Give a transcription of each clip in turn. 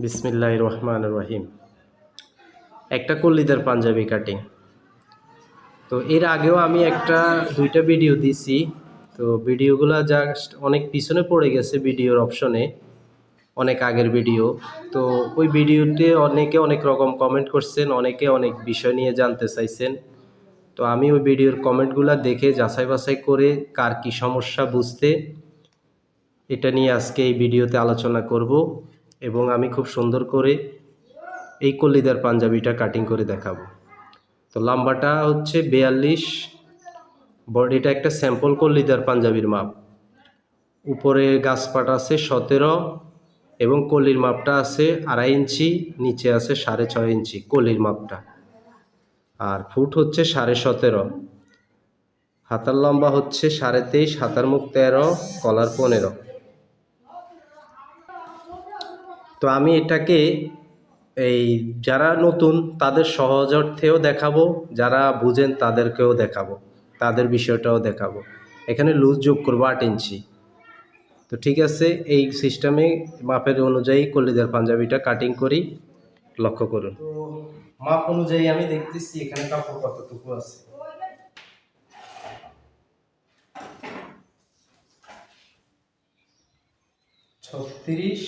বিসমিল্লাহির রহমানির রহিম। একটা কলিদের পাঞ্জাবি কাটিং। তো এর আগেও আমি দুইটা ভিডিও দিছি। তো ভিডিওগুলো জাস্ট অনেক পিছনে পড়ে গেছে ভিডিওর অপশনে, অনেক আগের ভিডিও। তো ওই ভিডিওতে অনেকে অনেক রকম কমেন্ট করছেন, অনেকে অনেক বিষয় নিয়ে জানতে চাইছেন। তো আমি ওই ভিডিওর কমেন্টগুলো দেখে যাচাই বাছাই করে কার কী সমস্যা বুঝতে এটা নিয়ে আজকে এই ভিডিওতে আলোচনা করব, এবং আমি খুব সুন্দর করে এই কলিদার পাঞ্জাবিটা কাটিং করে দেখাবো। তো লম্বাটা হচ্ছে 42, বডিটা একটা স্যাম্পল কলিদার পাঞ্জাবির মাপ। উপরে গাছপাট আছে 17 এবং কলির মাপটা আছে 2.5 ইঞ্চি, নিচে আছে 6.5 ইঞ্চি কলির মাপটা, আর ফুট হচ্ছে 17.5। হাতার লম্বা হচ্ছে 23.5, হাতার মুখ 13, কলার 15। তো আমি এটাকে যারা নতুন তাদের সহজার্থেও দেখাবো, যারা বুঝেন তাদেরকেও দেখাবো, তাদের বিষয়টাও দেখাবো। এখানে লুজ যোগ করবো 8 ইঞ্চি। তো ঠিক আছে, এই সিস্টেমে মাপের অনুযায়ী কলিদার পাঞ্জাবিটা কাটিং করি, লক্ষ্য করুন। তো মাপ অনুযায়ী আমি দেখতেছি এখানে কাপড় কতটুকু আছে। ছত্রিশ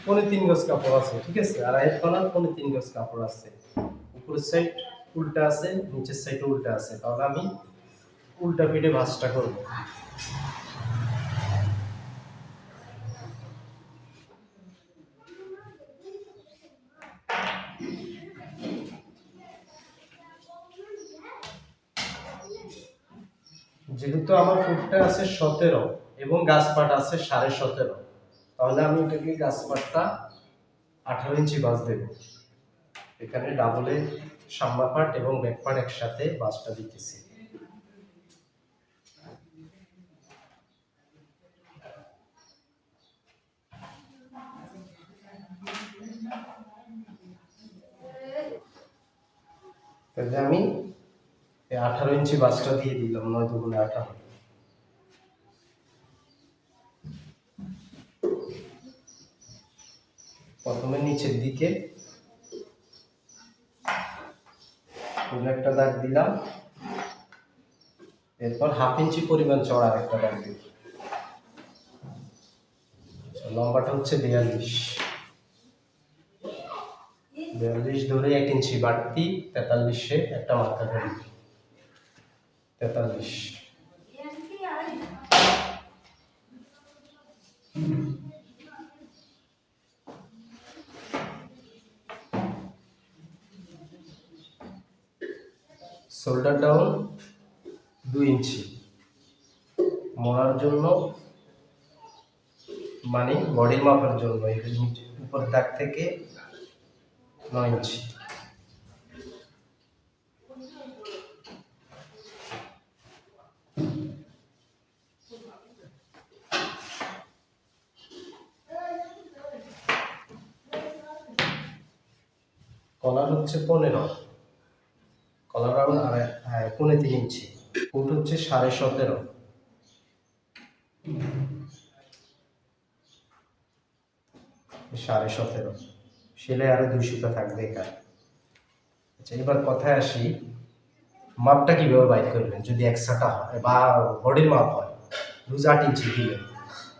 3.25 গজ কাপড় আছে, ঠিক আছে। আর এর কলার 3.25 গজ কাপড় আছে। উপরের সাইড উল্টা আছে, নিচের সাইড উল্টা আছে। তাহলে আমি উল্টা পিঠে ভাঁজটা করব। যেহেতু আমার ফুটটা আছে 17 এবং গাছপাট আছে 17.5, তাহলে আমি এটাকে গাছপাটটা 18 ইঞ্চি ভাঁজ দেব। এখানে ডাবলে সামনা পাট এবং ব্যাক পাট একসাথে ভাঁজটা দিতেছি। তাহলে আমি 18 ইঞ্চি ভাঁজটা দিয়ে দিলাম, 9 দুগুণে 18। প্রথমে নিচের দিকে একটা দাগ দিলাম, এরপর 1/2 ইঞ্চি পরিমাণ চড়া একটা দাগ দিব। লম্বাটা হচ্ছে 42 ধরে 1 ইঞ্চি বাড়তি 43-এ একটা মার্কা করে 43। শোল্ডার ডাউন 2 ইঞ্চি, মোড়ার জন্য মানে বডির মাপের জন্য উপর দাগ থেকে 9 ইঞ্চি। কলার হচ্ছে 15, কলার রাউন্ড 3.25 ইঞ্চি। ফুট হচ্ছে 17.5, সেলাই আরো 2 সুতা থাকবে এখানে। আচ্ছা, এবার কথায় আসি, মাপটা কিভাবে বাইর করবেন। যদি একসাটা হয় বা বডির মাপ হয়, লুজ 8 ইঞ্চি দিলেন,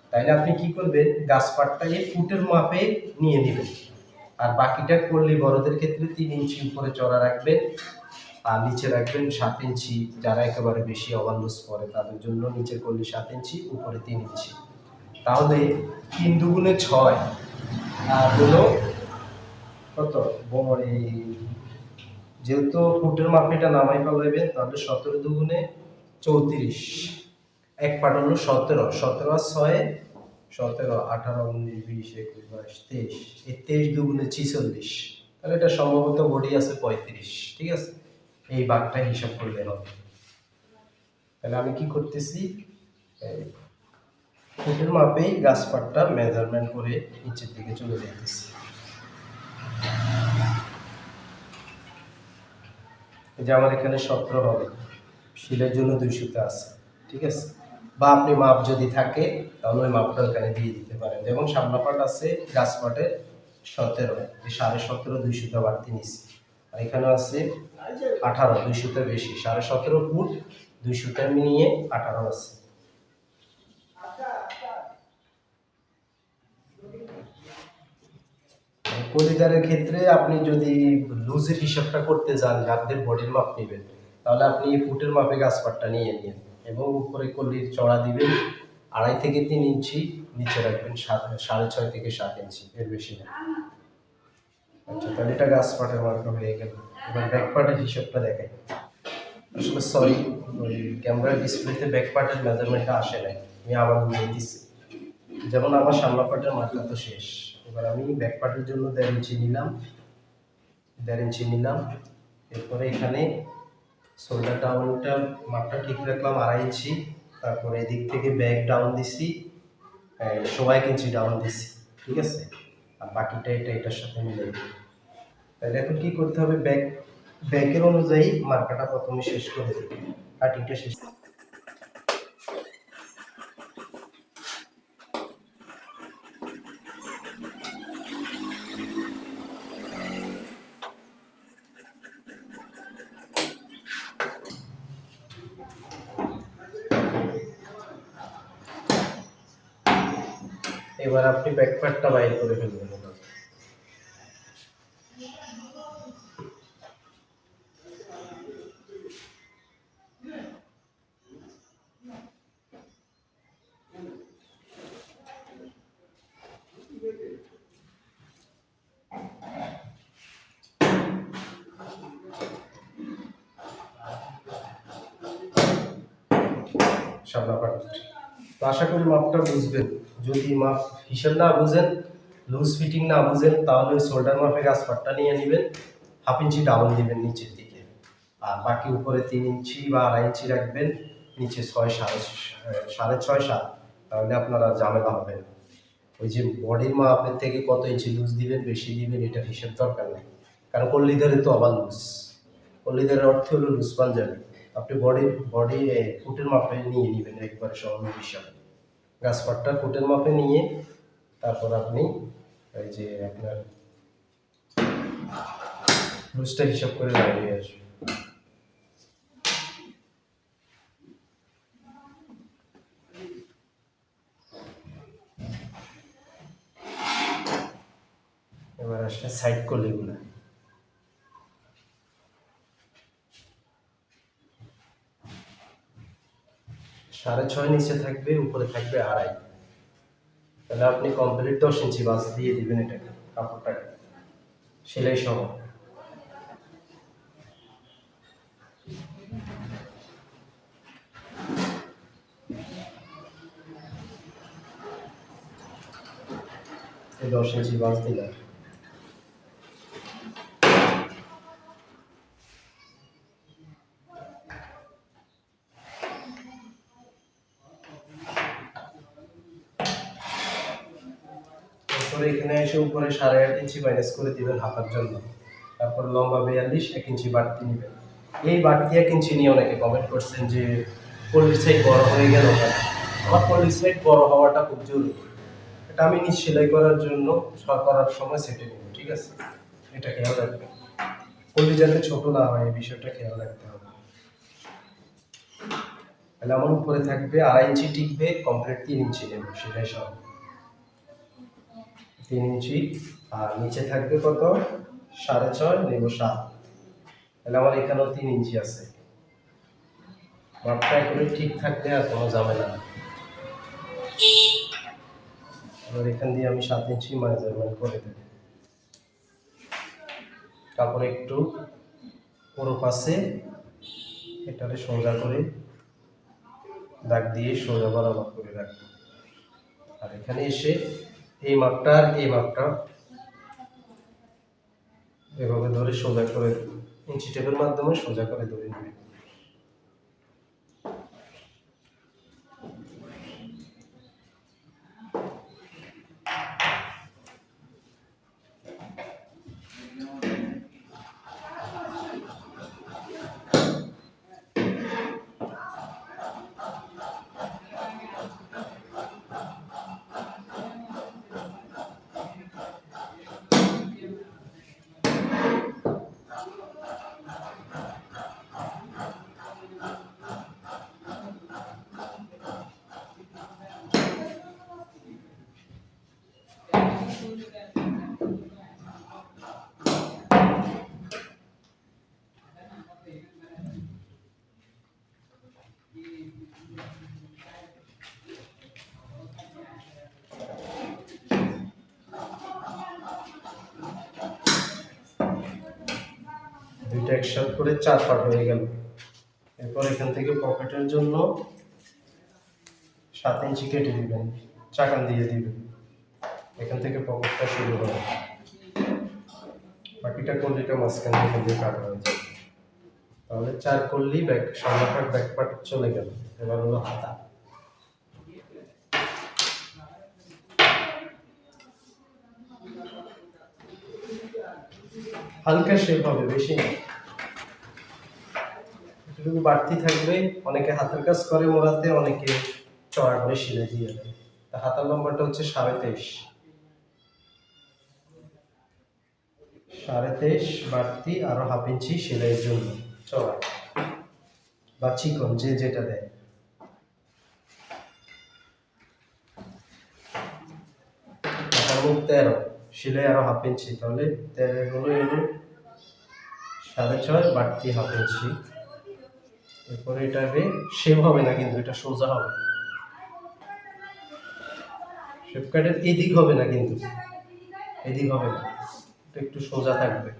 তাইলে আপনি কি করবেন, গাছপাটটা এই ফুটের মাপে নিয়ে নেবেন, আর বাকিটা করলে বড়দের ক্ষেত্রে 3 ইঞ্চি উপরে চড়া রাখবেন, আর নিচে রাখবেন 7 ইঞ্চি। যারা একেবারে বেশি ওভারলুজ করে তাদের জন্য নিচে করলে 7 ইঞ্চি, উপরে 3 ইঞ্চি। তাহলে 3 দুগুণে 6, আর হলো কত, যেহেতু ফুটের মাপেটা নামাই ফেলাইবেন, তাহলে 17 দুগুণে 34, এক পাট হলো 17, 17 আর 6, 17, 18, 19, 20, 21, 22, 23, এই 23 দুগুণে 46। তাহলে এটা সম্ভবত বডি আছে 35, ঠিক আছে। এই বাঘটা হিসাব করলে হবে। তাহলে আমি কি করতেছি, ফুটের মাপেই গাছপাটটা মেজারমেন্ট করে নিচের দিকে চলে যাইতেছি। যে আমার এখানে 17 হবে, শিলের জন্য 2 সুতা আছে, ঠিক আছে। বা আপনি মাপ যদি থাকে তাহলে ওই মাপটা ওখানে দিয়ে দিতে পারেন। যেমন সামনা পাট আছে গাছ পাটের 17, এই 17.5 2 সুতা বাড়তি নিচ্ছি। আর এখানে আছে 18, 2 সুতা বেশি, 17.5 ফুট 2 সুতা নিয়ে 18 আছে। কলিদারের ক্ষেত্রে আপনি যদি লুজের হিসাবটা করতে যান, আপনাদের বডির মাপ নেবেন, তাহলে আপনি ফুটের মাপে গাছ পাটটা নিয়ে নিন এবং উপরে কলির চড়া দিবেন 2.5 থেকে 3 ইঞ্চি, নিচে রাখবেন 6.5 থেকে 7 ইঞ্চি, এর বেশি না। আচ্ছা, তাহলে এটা গাছ পাটের মাপটা হয়ে গেল। এবার ব্যাক পার্টের হিসাবটা দেখাই। আসলে সরি, ওই ক্যামেরার ডিসপ্লেতে ব্যাক পার্টের মেজারমেন্টটা আসে নাই, আমি আবার বুঝিয়ে দিচ্ছি। যেমন আমার সামনা পার্টের মাপটা তো শেষ, এবার আমি ব্যাক পার্টের জন্য 1.5 ইঞ্চি নিলাম, 1.5 ইঞ্চি নিলাম। এরপরে এখানে শোল্ডার ডাউনটা মাপটা ঠিক রাখলাম 2.5 ইঞ্চি। তারপরে এদিক থেকে ব্যাক ডাউন দিছি, 1 ইঞ্চি ডাউন দিছি, ঠিক আছে। আর বাকিটা এটার সাথে মিলে দেবো। তাহলে এখন কি করতে হবে, ব্যাকের অনুযায়ী মার্কাটা প্রথমে শেষ করে দেবো, কাটিংটা শেষ। এবার আপনি ব্যাক পার্টটা বাইর করে ফেলবেন। সামনা পার্ট তো আশা করি মাপটা বুঝবেন। যদি মাপ হিসেব না বুঝেন, লুজ ফিটিং না বুঝেন, তাহলে ওই শোল্ডার মাপে গাছ পাটটা নিয়ে নেবেন, 1/2 ইঞ্চি ডাউন দিবেন নিচের দিকে, আর বাকি উপরে 3 ইঞ্চি বা 2.5 ইঞ্চি রাখবেন, নিচে 6, 6.5, 7, তাহলে আপনার আর ঝামেলা হবে না। ওই যে বডির মা আপনার থেকে কত ইঞ্চি লুজ দিবেন, বেশি দিবেন, এটার হিসেব দরকার নেই, কারণ কল্লিদারে তো আবার লুজ, কল্লিদারের অর্থ হলো লুজ পাঞ্জাবি। আপনি বডি ফুটের মাপে নিয়ে নেবেন একবারে সমান হিসাবে, গাছ পাটটা ফুটের মাপে নিয়ে তারপর আপনি এই যে আপনার লুজটা হিসাব করে লাগিয়ে আসবেন। এবার আসলে সাইড কলিগুলো, সাড়ে 6 নিচে থাকবে, উপরে থাকবে 2.5, তাহলে আপনি কমপ্লিট 10 ইঞ্চি বাস দিয়ে দিবেন এটাকে, কাপড়টাকে সেলাই সহ। এই 10 ইঞ্চি বাস দিলাম। তারপরে এখানে এসে উপরে 8.5 ইঞ্চি মাইনাস করে দিবেন হাতার জন্য। তারপর লম্বা 42, 1 ইঞ্চি বাড়তি নেবেন। এই বাড়তি 1 ইঞ্চি নিয়ে অনেকে কমেন্ট করছেন যে পল্লির সাইড বড় হয়ে গেল কেন। আমার পল্লির সাইড বড় হওয়াটা খুব জরুরি, এটা আমি নিজ সেলাই করার জন্য করার সময় সেটে নেব, ঠিক আছে। এটা খেয়াল রাখবেন, পল্লি যাতে ছোট না হয়, এই বিষয়টা খেয়াল রাখতে হবে। তাহলে আমার উপরে থাকবে 2.5 ইঞ্চি টিকবে, কমপ্লিট 3 ইঞ্চি নেব সেলাই সহ, 3 ইঞ্চি। আর নিচে থাকবে কত, 6.5 নেব 7, তাহলে আমার এখানেও 3 ইঞ্চি আছে। মাপটা এখানে ঠিক থাকলে আর কোনো ঝামেলা না। এবার এখান দিয়ে আমি 7 ইঞ্চি মেজারমেন্ট করে দেব। কাপড় একটু পুরো পাশে এটারে সোজা করে দাগ দিয়ে সোজা বরাবর করে রাখবো। আর এখানে এসে এই মাপটা আর এই মাপটা এভাবে ধরে সোজা করে ইঞ্চি টেপের মাধ্যমে সোজা করে ধরে নেবে। দুইটা একসাথে করে 4 পার্ট হয়ে গেল। এরপর এখান থেকে পকেটের জন্য 7 ইঞ্চি কেটে দিবেন, চাকান দিয়ে দিবেন, এখান থেকে পকেটটা শুরু হবে। বাকিটা কল্লিটা মাঝখান থেকে দিয়ে কাটা হয়ে যাবে। তাহলে 4 কল্লি ব্যাক সামনে পার্ট ব্যাক পার্ট চলে গেল। এবার হলো হাতা। হালকা শেপ হবে, বেশি না, একটু বাড়তি থাকবে। অনেকে হাতের কাজ করে মোড়াতে, অনেকে চড়া করে সেলাই দিয়ে দেয়। তা হাতার লম্বাটা হচ্ছে 23.5, 23.5 বাড়তি আরো হাফ ইঞ্চি সেলাইয়ের জন্য চড়া বা চিকন, যে যেটা দেয়। হাতার মুখ 13, সেলাই আরো হাফ ইঞ্চি, তাহলে 13 হলো 6.5 বাড়তি হাফ ইঞ্চি। এরপরে এটা শেপ হবে না, কিন্তু এটা সোজা হবে। শেপ কাটের এদিক হবে না, কিন্তু এদিক হবে না, এটা একটু সোজা থাকবে।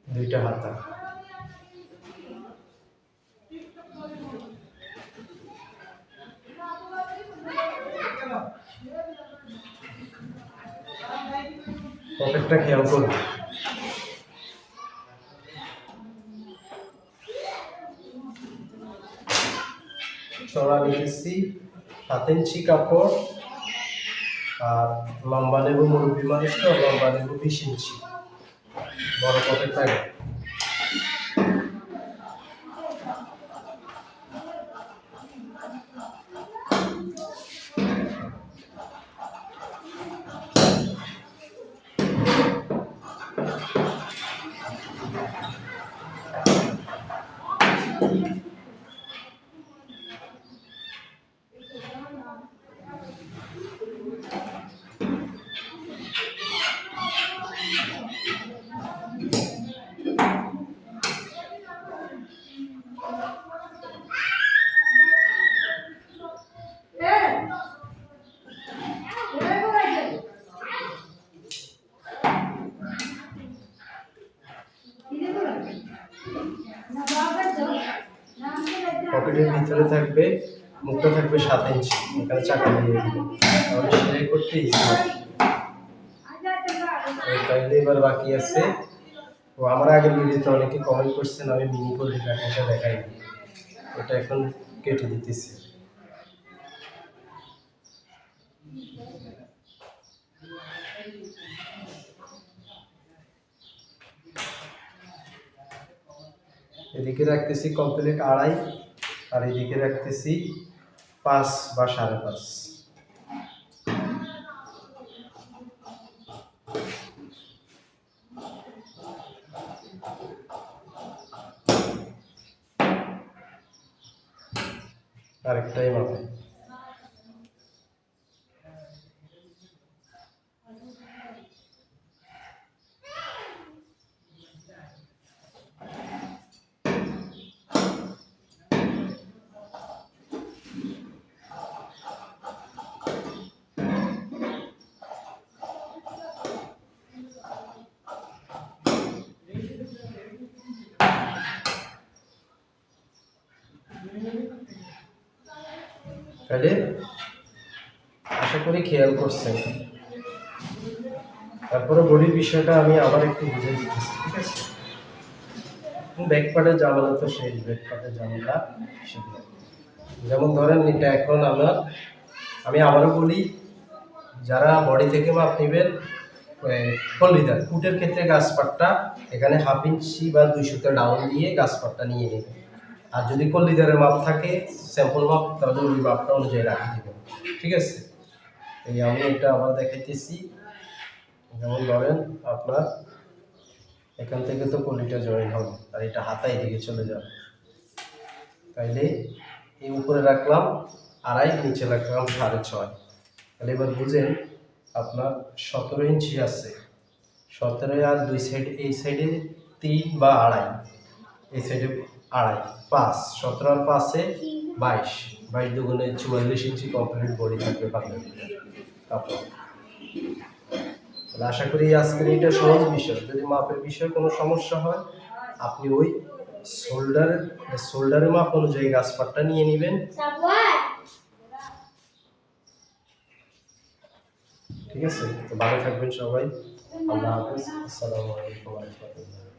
দুইটা হাতা। পকেটটা খেয়াল করুন। চড়া নিয়েছি 7 ইঞ্চি কাপড়, আর লম্বা নেব, মুরব্বী মানুষ তো, লম্বা নেব 20 ইঞ্চি, বড় পকেট থাকে। পকেটের ভিতরে থাকবে, মুখটা থাকবে 7 ইঞ্চি, এখানে চাকা দিয়ে দিবে, তাহলে সেলাই করতে ইজি হবে। তাহলে এবার বাকি আছে, তো আমার আগের ভিডিওতে অনেকে কমেন্ট করছেন আমি মিনি কলি কাটিংটা দেখাই, ওটা এখন কেটে দিতেছি। এদিকে রাখতেছি কমপ্লিট 2.5, আর এদিকে রাখতেছি 5 বা 5.5। আরেকটাই মাপে। তাহলে আশা করি খেয়াল করছেন। তারপরে বডির বিষয়টা আমি আবার একটু বুঝে দিতেছি, ঠিক আছে? ব্যাকপার্টের ঝামেলা তো শেষ, ব্যাকপার্টের ঝামেলা সেগুলো, যেমন ধরেন এটা এখন আমি আবারও বলি, যারা বডি থেকে মাপ নেবেন কলিদার ফুটের ক্ষেত্রে গাছপাটটা এখানে 1/2 ইঞ্চি বা 2 সুতা ডাউন দিয়ে গাছপাটটা নিয়ে নেবেন। আর যদি কলিদারের মাপ থাকে স্যাম্পল মাপ, তাহলে ওই মাপটা অনুযায়ী রাখি দেবেন। ঠিক আছে, এই আমি এটা আবার দেখাইতেছি। যেমন ধরেন আপনার এখান থেকে তো কলিটা জয়েন হবে, আর এটা হাতা এদিকে চলে যাবে, তাইলে এই উপরে রাখলাম 2.5, নিচে রাখলাম 6.5। তাহলে এবার বুঝেন আপনার 17 ইঞ্চি আছে, 17 আর 2 সাইড, এই সাইডে 3 বা 2.5, এই সাইডে 2.5, 5, 17 আর 5-এ 22, 22 দুগুণে 44 ইঞ্চি কমপ্লিট বডি থাকবে পাঞ্জাবিটা কাপড়। তাহলে আশা করি আজকের এটা সহজ বিষয়। যদি মাপের বিষয়ে কোনো সমস্যা হয় আপনি ওই শোল্ডারের মাপ অনুযায়ী গাছপাটটা নিয়ে নেবেন। ঠিক আছে, তো ভালো থাকবেন সবাই। আল্লাহ হাফেজ। আসসালামু আলাইকুম ওয়া রাহমাতুল্লাহ।